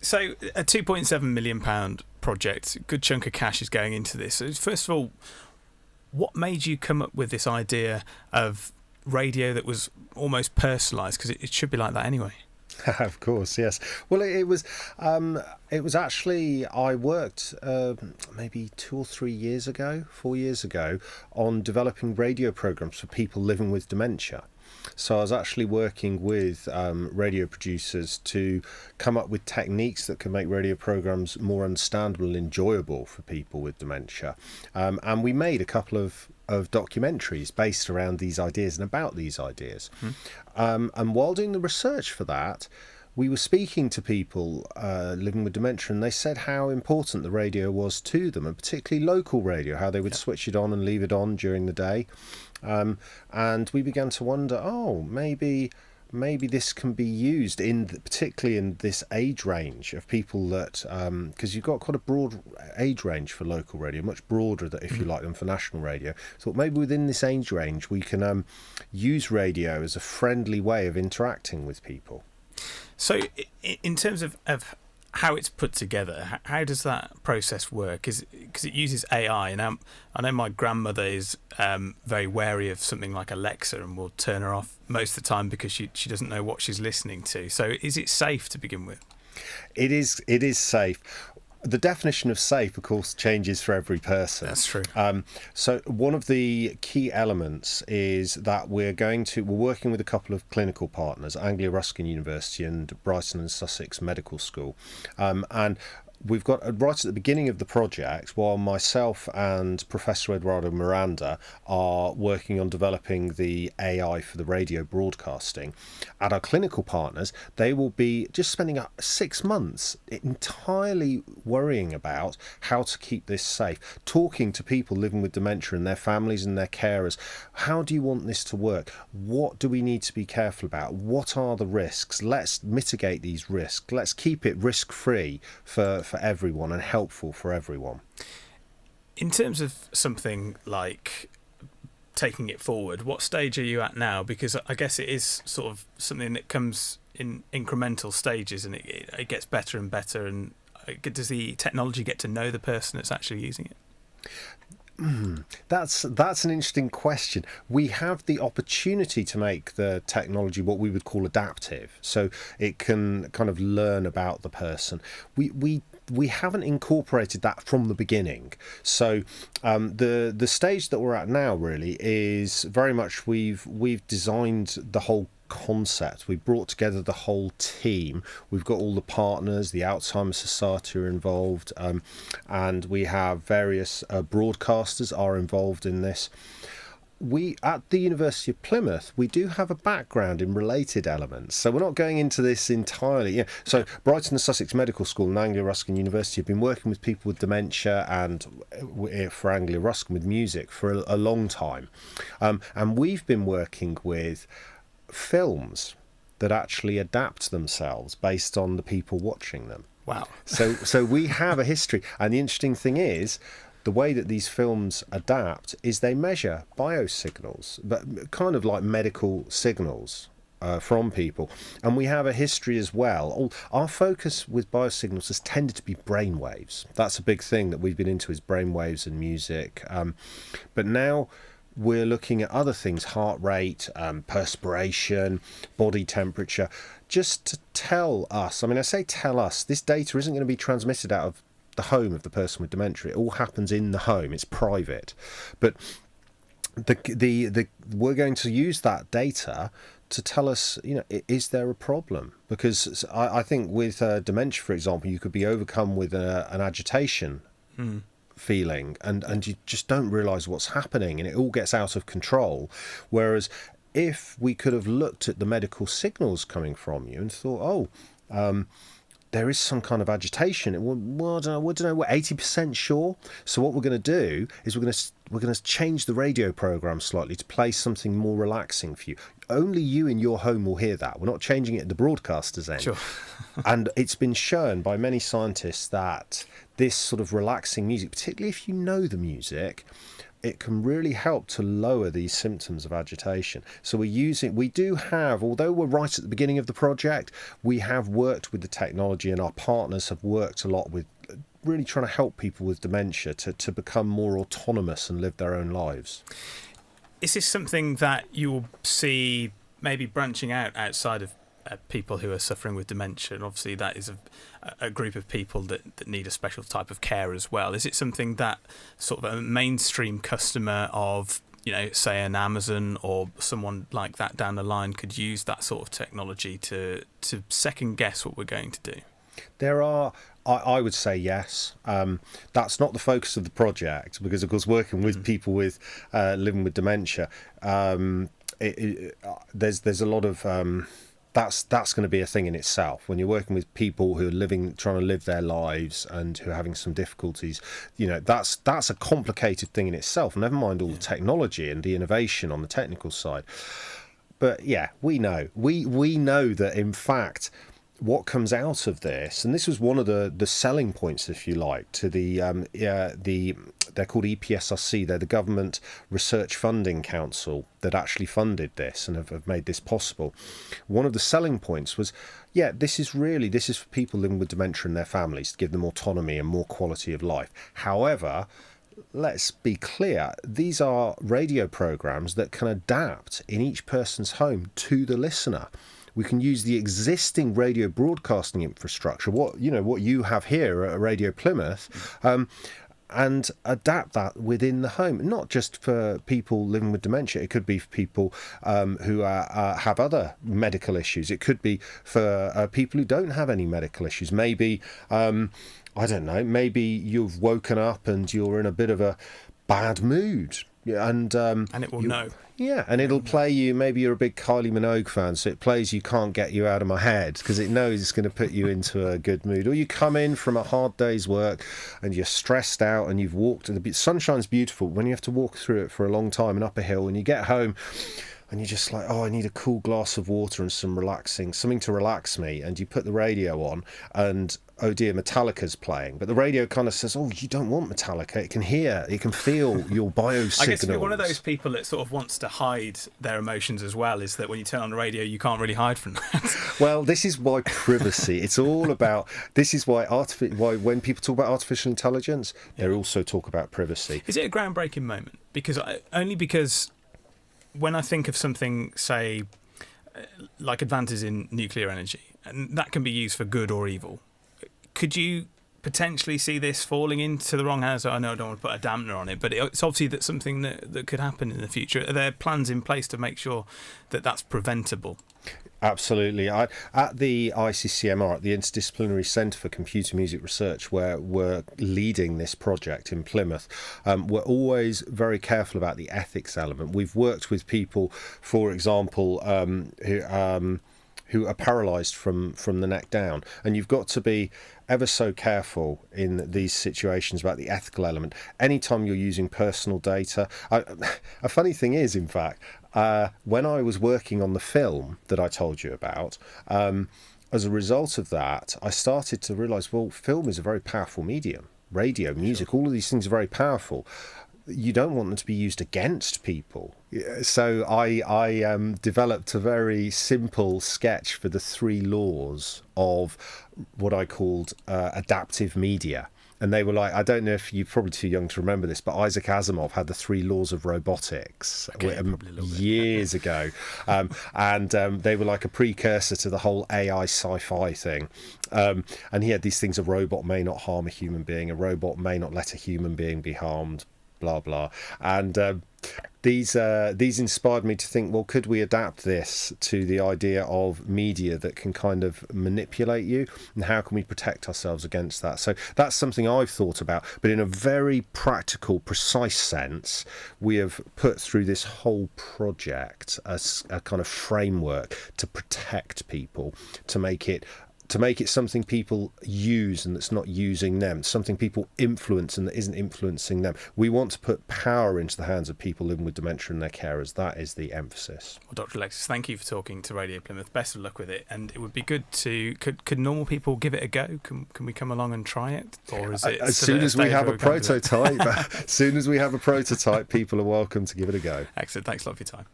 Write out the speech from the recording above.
So a £2.7 million project, a good chunk of cash is going into this. So first of all, what made you come up with this idea of radio that was almost personalised? Because it should be like that anyway. Of course, yes. Well, it was actually, I worked maybe 2 or 3 years ago, 4 years ago, on developing radio programs for people living with dementia. So I was actually working with radio producers to come up with techniques that can make radio programs more understandable and enjoyable for people with dementia. And we made a couple of documentaries based around these ideas and about these ideas. And while doing the research for that, we were speaking to people living with dementia, and they said how important the radio was to them, and particularly local radio, how they would switch it on and leave it on during the day. And we began to wonder, maybe this can be used particularly in this age range of people that, because you've got quite a broad age range for local radio, much broader if you like than for national radio. So maybe within this age range we can use radio as a friendly way of interacting with people. So in terms of how it's put together, how does that process work? Because it uses AI, and I know my grandmother is very wary of something like Alexa and will turn her off most of the time because she doesn't know what she's listening to. So is it safe to begin with? It is safe. The definition of safe, of course, changes for every person. That's true. So one of the key elements is that we're working with a couple of clinical partners, Anglia Ruskin University and Brighton and Sussex Medical School. And we've got, right at the beginning of the project, while myself and Professor Eduardo Miranda are working on developing the AI for the radio broadcasting, at our clinical partners, they will be just spending 6 months entirely worrying about how to keep this safe, talking to people living with dementia and their families and their carers. How do you want this to work? What do we need to be careful about? What are the risks? Let's mitigate these risks. Let's keep it risk-free for everyone and helpful for everyone. In terms of something like taking it forward, what stage are you at now? Because I guess it is sort of something that comes in incremental stages, and it gets better and better. And does the technology get to know the person that's actually using it? That's an interesting question. We have the opportunity to make the technology what we would call adaptive, so it can kind of learn about the person. We haven't incorporated that from the beginning. So the stage that we're at now really is very much we've designed the whole concept. We brought together the whole team. We've got all the partners, the Alzheimer's Society are involved, and we have various broadcasters are involved in this. We, at the University of Plymouth, we do have a background in related elements, so we're not going into this entirely. So Brighton and Sussex Medical School and Anglia Ruskin University have been working with people with dementia, and for Anglia Ruskin with music for a long time, and we've been working with films that actually adapt themselves based on the people watching them. Wow. So we have a history, and the interesting thing is, the way that these films adapt is they measure biosignals, but kind of like medical signals from people. And we have a history as well. Our focus with biosignals has tended to be brainwaves. That's a big thing that we've been into, is brainwaves and music. But now we're looking at other things, heart rate, perspiration, body temperature, just to tell us, I say tell us, this data isn't going to be transmitted out of the home of the person with dementia. It all happens in the home. It's private. But we're going to use that data to tell us, is there a problem? Because I think with dementia, for example, you could be overcome with an agitation feeling, and you just don't realise what's happening, and it all gets out of control. Whereas if we could have looked at the medical signals coming from you and thought, there is some kind of agitation. Well, I don't know, we're 80% sure. So what we're going to do is we're going to change the radio program slightly to play something more relaxing for you. Only you in your home will hear that. We're not changing it at the broadcaster's end. Sure. And it's been shown by many scientists that this sort of relaxing music, particularly if you know the music, it can really help to lower these symptoms of agitation. So we do have, although we're right at the beginning of the project, we have worked with the technology, and our partners have worked a lot with really trying to help people with dementia to become more autonomous and live their own lives. Is this something that you will see maybe branching out outside of people who are suffering with dementia? And obviously that is a group of people that need a special type of care as well. Is it something that sort of a mainstream customer of, say an Amazon or someone like that down the line could use that sort of technology to second guess what we're going to do? There are, I would say yes. That's not the focus of the project, because of course working with people with living with dementia, there's a lot of that's going to be a thing in itself. When you're working with people who are trying to live their lives and who are having some difficulties, that's a complicated thing in itself. Never mind all the technology and the innovation on the technical side. But yeah, we know that in fact, what comes out of this, and this was one of the selling points, if you like, to they're called EPSRC, they're the Government Research Funding Council that actually funded this and have made this possible. One of the selling points was, this is for people living with dementia and their families, to give them autonomy and more quality of life. However, let's be clear, these are radio programs that can adapt in each person's home to the listener. We can use the existing radio broadcasting infrastructure, what you have here at Radio Plymouth, and adapt that within the home. Not just for people living with dementia. It could be for people who have other medical issues. It could be for people who don't have any medical issues. Maybe, I don't know, maybe you've woken up and you're in a bit of a bad mood. And it will know. Yeah, and it'll play you, maybe you're a big Kylie Minogue fan, so it plays You Can't Get You Out of My Head, because it knows it's going to put you into a good mood. Or you come in from a hard day's work and you're stressed out and you've walked, and the sunshine's beautiful, when you have to walk through it for a long time and up a hill, and you get home and you're just like, I need a cool glass of water and something to relax me, and you put the radio on and oh dear, Metallica's playing, but the radio kind of says, you don't want Metallica. It can feel your biosignals. I guess if you're one of those people that sort of wants to hide their emotions as well, is that when you turn on the radio, you can't really hide from that. Well, this is why privacy, it's all about, this is why when people talk about artificial intelligence, they also talk about privacy. Is it a groundbreaking moment? Because when I think of something, say, like advances in nuclear energy, and that can be used for good or evil, could you potentially see this falling into the wrong hands? I know I don't want to put a dampener on it, but it's obviously that's something that could happen in the future. Are there plans in place to make sure that that's preventable? Absolutely. At the ICCMR, at the Interdisciplinary Centre for Computer Music Research, where we're leading this project in Plymouth, we're always very careful about the ethics element. We've worked with people, for example, who are paralysed from the neck down, and you've got to be ever so careful in these situations about the ethical element. Anytime you're using personal data, a funny thing is, in fact, when I was working on the film that I told you about, as a result of that, I started to realise, well, film is a very powerful medium. Radio, music, all of these things are very powerful. You don't want them to be used against people. So I developed a very simple sketch for the 3 laws of what I called adaptive media. And they were like, I don't know if you're probably too young to remember this, but Isaac Asimov had the 3 laws of robotics years ago. And they were like a precursor to the whole AI sci-fi thing. And he had these things: a robot may not harm a human being, a robot may not let a human being be harmed, blah blah. And these inspired me to think, well, could we adapt this to the idea of media that can kind of manipulate you, and how can we protect ourselves against that? So that's something I've thought about, but in a very practical, precise sense, we have put through this whole project as a kind of framework to protect people, to to make it something people use and that's not using them, something people influence and that isn't influencing them. We want to put power into the hands of people living with dementia and their carers. That is the emphasis. Well, Dr. Alexis, thank you for talking to Radio Plymouth. Best of luck with it. And it would be good to, could normal people give it a go? Can we come along and try it? Or is it as soon as we have a prototype, as soon as we have a prototype, people are welcome to give it a go. Excellent. Thanks a lot for your time.